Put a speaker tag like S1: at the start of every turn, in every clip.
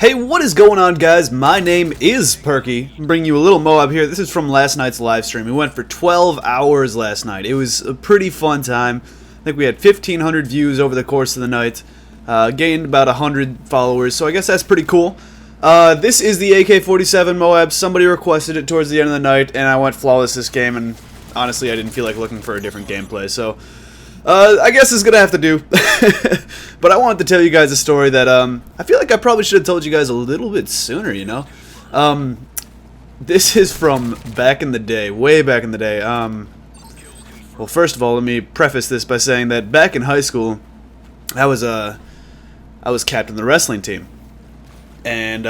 S1: Hey, what is going on, guys? My name is Perky. I'm bringing you a little MOAB here. This is from last night's live stream. We went for 12 hours last night. It was a pretty fun time. I think we had 1,500 views over the course of the night. Gained about 100 followers, so I guess that's pretty cool. This is the AK47 MOAB. Somebody requested it towards the end of the night, and I went flawless this game, and honestly, I didn't feel like looking for a different gameplay, so I guess it's gonna have to do. But I wanted to tell you guys a story that I feel like I probably should have told you guys a little bit sooner, you know? This is from back in the day, way back in the day. Well, first of all, let me preface this by saying that back in high school, I was captain of the wrestling team. And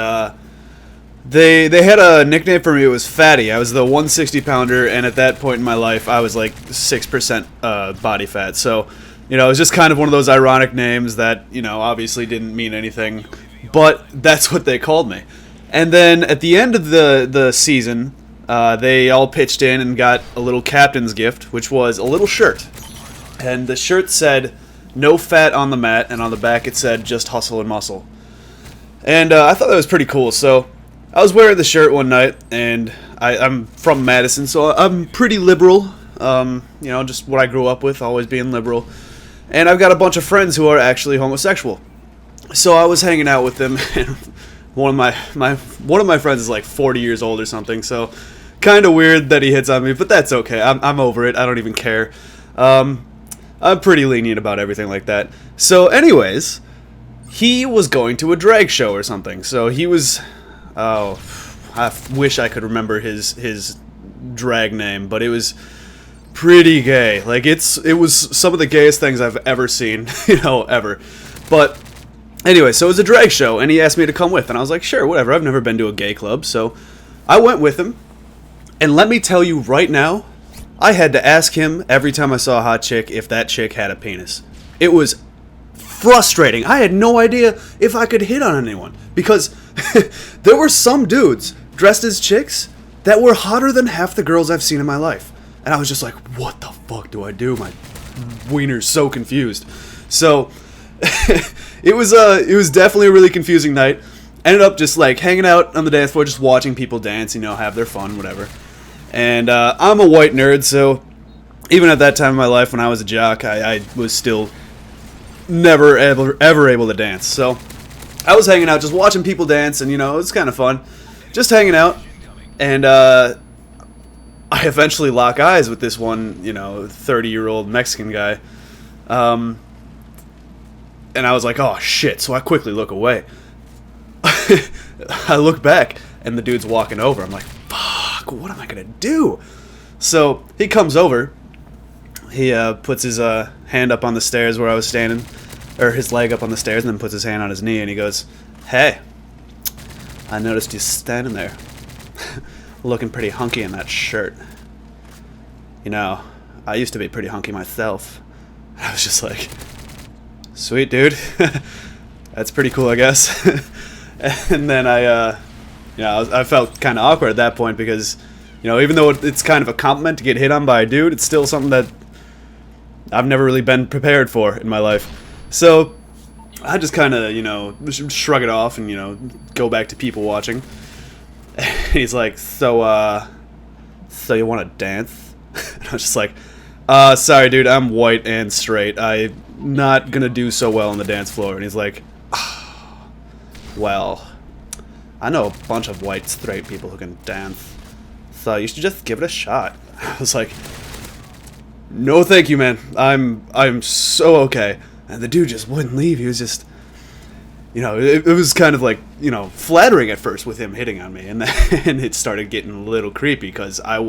S1: they had a nickname for me. It was Fatty. I was the 160-pounder, and at that point in my life, I was like 6% body fat. So, you know, it was just kind of one of those ironic names that, you know, obviously didn't mean anything, but that's what they called me. And then at the end of the season, they all pitched in and got a little captain's gift, which was a little shirt. And the shirt said, "No fat on the mat," and on the back it said, "Just hustle and muscle." And I thought that was pretty cool. So I was wearing the shirt one night, and I'm from Madison, so I'm pretty liberal. You know, just what I grew up with, always being liberal. And I've got a bunch of friends who are actually homosexual. So I was hanging out with them, and one of my friends is like 40 years old or something. So kind of weird that he hits on me, but that's okay. I'm over it. I don't even care. I'm pretty lenient about everything like that. So, anyways, he was going to a drag show or something. So he was. Oh, I wish I could remember his drag name, but it was pretty gay. Like, it was some of the gayest things I've ever seen, you know, ever. But anyway, so it was a drag show, and he asked me to come with, and I was like, sure, whatever. I've never been to a gay club, so I went with him. And let me tell you right now, I had to ask him every time I saw a hot chick if that chick had a penis. It was frustrating. I had no idea if I could hit on anyone, because there were some dudes dressed as chicks that were hotter than half the girls I've seen in my life. And I was just like, what the fuck do I do? My wiener's so confused. So it was definitely a really confusing night. Ended up just like hanging out on the dance floor, just watching people dance, you know, have their fun, whatever. And I'm a white nerd, so even at that time in my life when I was a jock, I was still never ever able to dance. So I was hanging out, just watching people dance, and, you know, it was kind of fun. Just hanging out, and I eventually lock eyes with this one, you know, 30-year-old Mexican guy. And I was like, oh, shit, so I quickly look away. I look back, and the dude's walking over. I'm like, fuck, what am I going to do? So he comes over. He puts his hand up on the stairs where I was standing, or his leg up on the stairs, and then puts his hand on his knee, and he goes, "Hey, I noticed you standing there, looking pretty hunky in that shirt. You know, I used to be pretty hunky myself." I was just like, sweet, dude. That's pretty cool, I guess. And then I felt kind of awkward at that point because, you know, even though it's kind of a compliment to get hit on by a dude, it's still something that I've never really been prepared for in my life. So I just kind of, you know, shrug it off and, you know, go back to people watching. And he's like, so you want to dance? And I was just like, sorry, dude, I'm white and straight. I'm not going to do so well on the dance floor. And he's like, oh, well, I know a bunch of white straight people who can dance, so you should just give it a shot. I was like, no thank you, man. I'm so okay. And the dude just wouldn't leave. He was just, you know, it was kind of like, you know, flattering at first with him hitting on me, and then it started getting a little creepy because I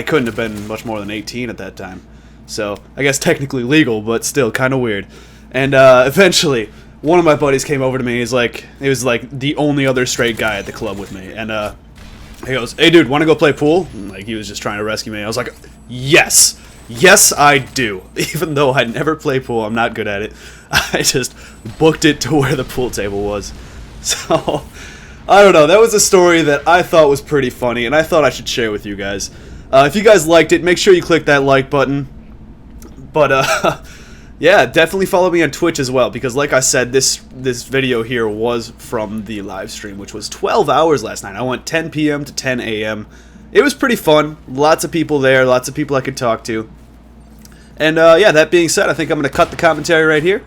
S1: couldn't have been much more than 18 at that time. So I guess technically legal, but still kind of weird. And eventually, one of my buddies came over to me. He was like the only other straight guy at the club with me, and he goes, "Hey, dude, want to go play pool?" And, like, he was just trying to rescue me. I was like, yes, I do. Even though I never play pool, I'm not good at it. I just booked it to where the pool table was. So I don't know. That was a story that I thought was pretty funny, and I thought I should share with you guys. If you guys liked it, make sure you click that like button. But Yeah, definitely follow me on Twitch as well, because like I said, this video here was from the live stream, which was 12 hours last night. I went 10 p.m. to 10 a.m. It was pretty fun. Lots of people there, lots of people I could talk to. And yeah, that being said, I think I'm going to cut the commentary right here.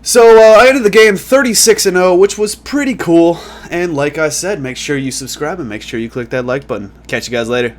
S1: So I ended the game 36-0, which was pretty cool. And like I said, make sure you subscribe and make sure you click that like button. Catch you guys later.